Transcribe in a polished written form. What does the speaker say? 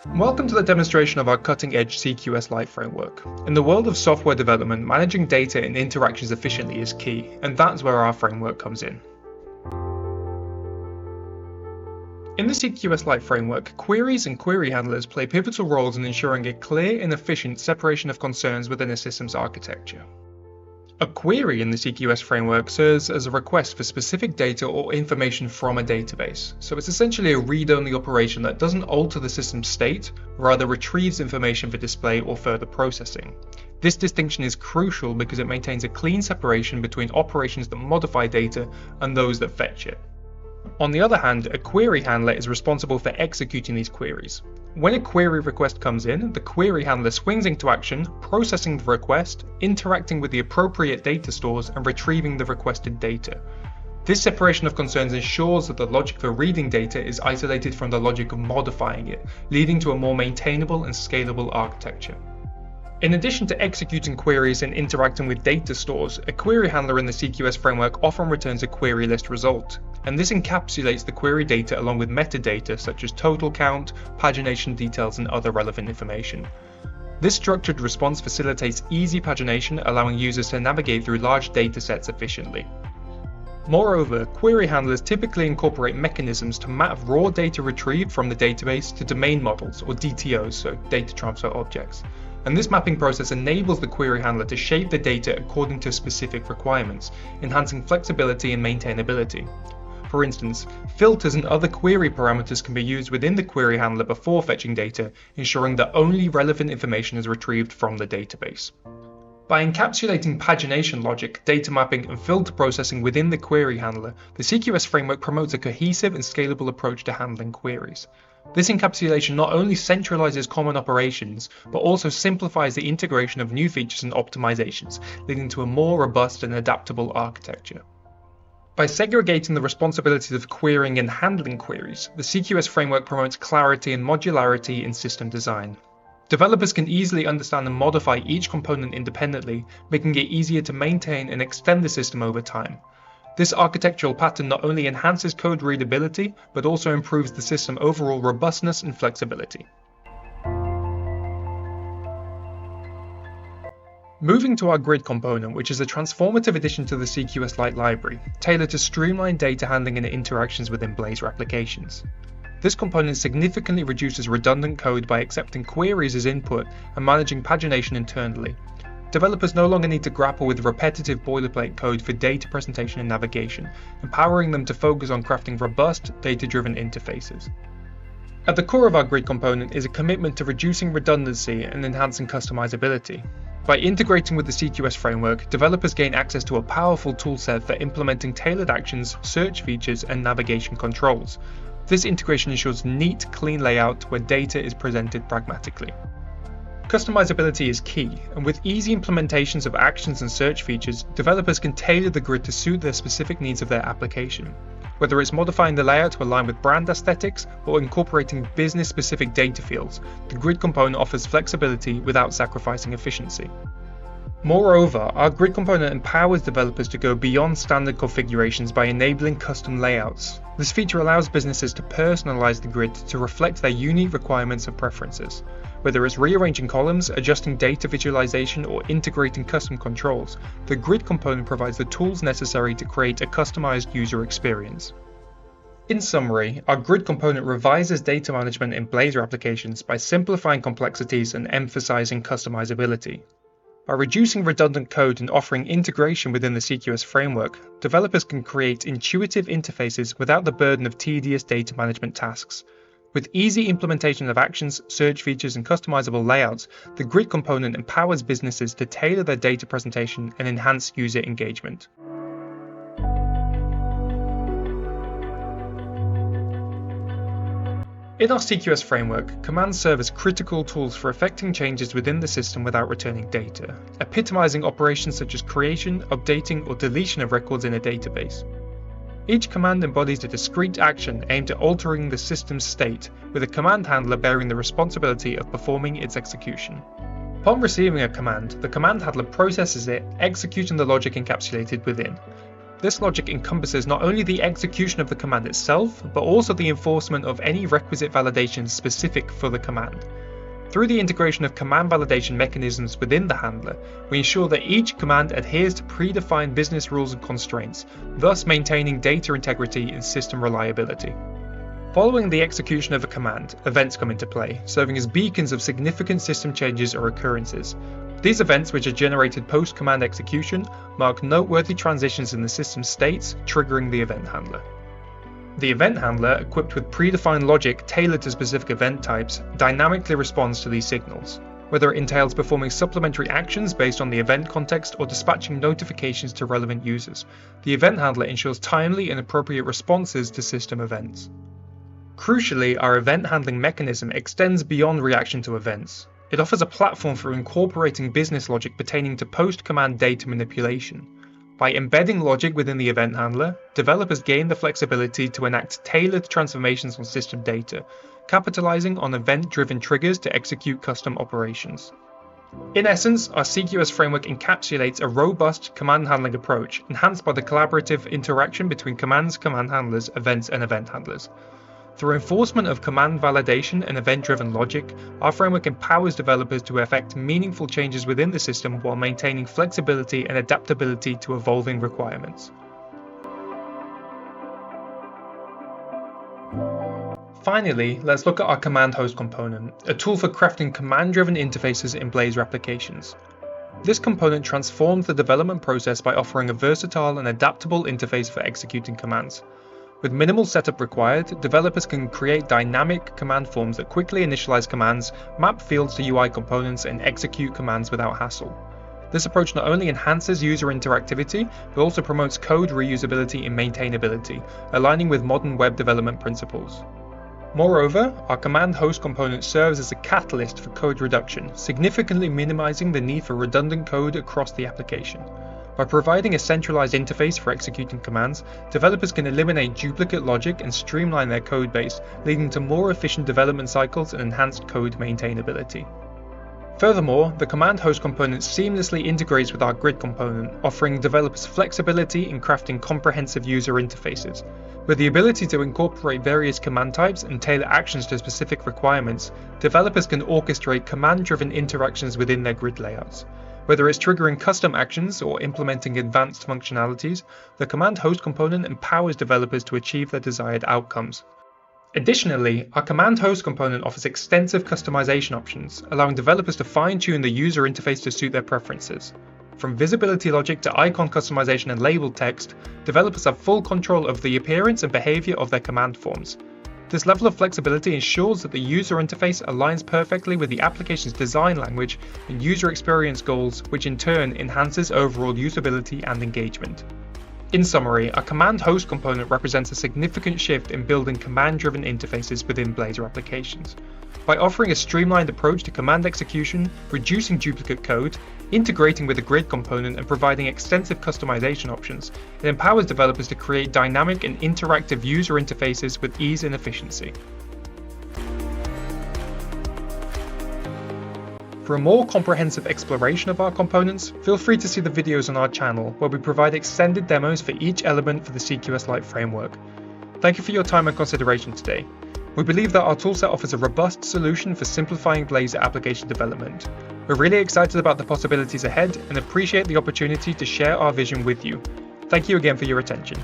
Welcome to the demonstration of our cutting-edge CQS Lite framework. In the world of software development, managing data and interactions efficiently is key, and that's where our framework comes in. In the CQS Lite framework, queries and query handlers play pivotal roles in ensuring a clear and efficient separation of concerns within a system's architecture. A query in the CQS framework serves as a request for specific data or information from a database, so it's essentially a read-only operation that doesn't alter the system's state, rather retrieves information for display or further processing. This distinction is crucial because it maintains a clean separation between operations that modify data and those that fetch it. On the other hand, a query handler is responsible for executing these queries. When a query request comes in, the query handler swings into action, processing the request, interacting with the appropriate data stores, and retrieving the requested data. This separation of concerns ensures that the logic for reading data is isolated from the logic of modifying it, leading to a more maintainable and scalable architecture. In addition to executing queries and interacting with data stores, a query handler in the CQS framework often returns a query list result, and this encapsulates the query data along with metadata such as total count, pagination details, and other relevant information. This structured response facilitates easy pagination, allowing users to navigate through large datasets efficiently. Moreover, query handlers typically incorporate mechanisms to map raw data retrieved from the database to domain models, or DTOs, so data transfer objects. And this mapping process enables the query handler to shape the data according to specific requirements, enhancing flexibility and maintainability. For instance, filters and other query parameters can be used within the query handler before fetching data, ensuring that only relevant information is retrieved from the database. By encapsulating pagination logic, data mapping, and filter processing within the query handler, the CQS framework promotes a cohesive and scalable approach to handling queries. This encapsulation not only centralizes common operations, but also simplifies the integration of new features and optimizations, leading to a more robust and adaptable architecture. By segregating the responsibilities of querying and handling queries, the CQS framework promotes clarity and modularity in system design. Developers can easily understand and modify each component independently, making it easier to maintain and extend the system over time. This architectural pattern not only enhances code readability, but also improves the system's overall robustness and flexibility. Moving to our grid component, which is a transformative addition to the CQS Lite library, tailored to streamline data handling and interactions within Blazor applications. This component significantly reduces redundant code by accepting queries as input and managing pagination internally. Developers no longer need to grapple with repetitive boilerplate code for data presentation and navigation, empowering them to focus on crafting robust, data-driven interfaces. At the core of our grid component is a commitment to reducing redundancy and enhancing customizability. By integrating with the CQS framework, developers gain access to a powerful toolset for implementing tailored actions, search features, and navigation controls. This integration ensures neat, clean layout where data is presented pragmatically. Customizability is key, and with easy implementations of actions and search features, developers can tailor the grid to suit the specific needs of their application. Whether it's modifying the layout to align with brand aesthetics or incorporating business-specific data fields, the grid component offers flexibility without sacrificing efficiency. Moreover, our grid component empowers developers to go beyond standard configurations by enabling custom layouts. This feature allows businesses to personalize the grid to reflect their unique requirements and preferences. Whether it's rearranging columns, adjusting data visualization, or integrating custom controls, the grid component provides the tools necessary to create a customized user experience. In summary, our grid component revises data management in Blazor applications by simplifying complexities and emphasizing customizability. By reducing redundant code and offering integration within the CQS framework, developers can create intuitive interfaces without the burden of tedious data management tasks. With easy implementation of actions, search features, and customizable layouts, the grid component empowers businesses to tailor their data presentation and enhance user engagement. In our CQS framework, commands serve as critical tools for effecting changes within the system without returning data, epitomizing operations such as creation, updating, or deletion of records in a database. Each command embodies a discrete action aimed at altering the system's state, with a command handler bearing the responsibility of performing its execution. Upon receiving a command, the command handler processes it, executing the logic encapsulated within. This logic encompasses not only the execution of the command itself, but also the enforcement of any requisite validations specific for the command. Through the integration of command validation mechanisms within the handler, we ensure that each command adheres to predefined business rules and constraints, thus maintaining data integrity and system reliability. Following the execution of a command, events come into play, serving as beacons of significant system changes or occurrences. These events, which are generated post-command execution, mark noteworthy transitions in the system states, triggering the event handler. The event handler, equipped with predefined logic tailored to specific event types, dynamically responds to these signals, whether it entails performing supplementary actions based on the event context or dispatching notifications to relevant users. The event handler ensures timely and appropriate responses to system events. Crucially, our event handling mechanism extends beyond reaction to events. It offers a platform for incorporating business logic pertaining to post-command data manipulation. By embedding logic within the event handler, developers gain the flexibility to enact tailored transformations on system data, capitalizing on event-driven triggers to execute custom operations. In essence, our CQS framework encapsulates a robust command handling approach, enhanced by the collaborative interaction between commands, command handlers, events, and event handlers. Through enforcement of command validation and event-driven logic, our framework empowers developers to effect meaningful changes within the system while maintaining flexibility and adaptability to evolving requirements. Finally, let's look at our command host component, a tool for crafting command-driven interfaces in Blazor applications. This component transforms the development process by offering a versatile and adaptable interface for executing commands. With minimal setup required, developers can create dynamic command forms that quickly initialize commands, map fields to UI components, and execute commands without hassle. This approach not only enhances user interactivity, but also promotes code reusability and maintainability, aligning with modern web development principles. Moreover, our command host component serves as a catalyst for code reduction, significantly minimizing the need for redundant code across the application. By providing a centralized interface for executing commands, developers can eliminate duplicate logic and streamline their code base, leading to more efficient development cycles and enhanced code maintainability. Furthermore, the command host component seamlessly integrates with our grid component, offering developers flexibility in crafting comprehensive user interfaces. With the ability to incorporate various command types and tailor actions to specific requirements, developers can orchestrate command-driven interactions within their grid layouts. Whether it's triggering custom actions or implementing advanced functionalities, the command host component empowers developers to achieve their desired outcomes. Additionally, our command host component offers extensive customization options, allowing developers to fine-tune the user interface to suit their preferences. From visibility logic to icon customization and label text, developers have full control of the appearance and behavior of their command forms. This level of flexibility ensures that the user interface aligns perfectly with the application's design language and user experience goals, which in turn enhances overall usability and engagement. In summary, our command host component represents a significant shift in building command-driven interfaces within Blazor applications. By offering a streamlined approach to command execution, reducing duplicate code, integrating with a grid component, and providing extensive customization options, it empowers developers to create dynamic and interactive user interfaces with ease and efficiency. For a more comprehensive exploration of our components, feel free to see the videos on our channel, where we provide extended demos for each element for the CQS Lite framework. Thank you for your time and consideration today. We believe that our toolset offers a robust solution for simplifying Blazor application development. We're really excited about the possibilities ahead and appreciate the opportunity to share our vision with you. Thank you again for your attention.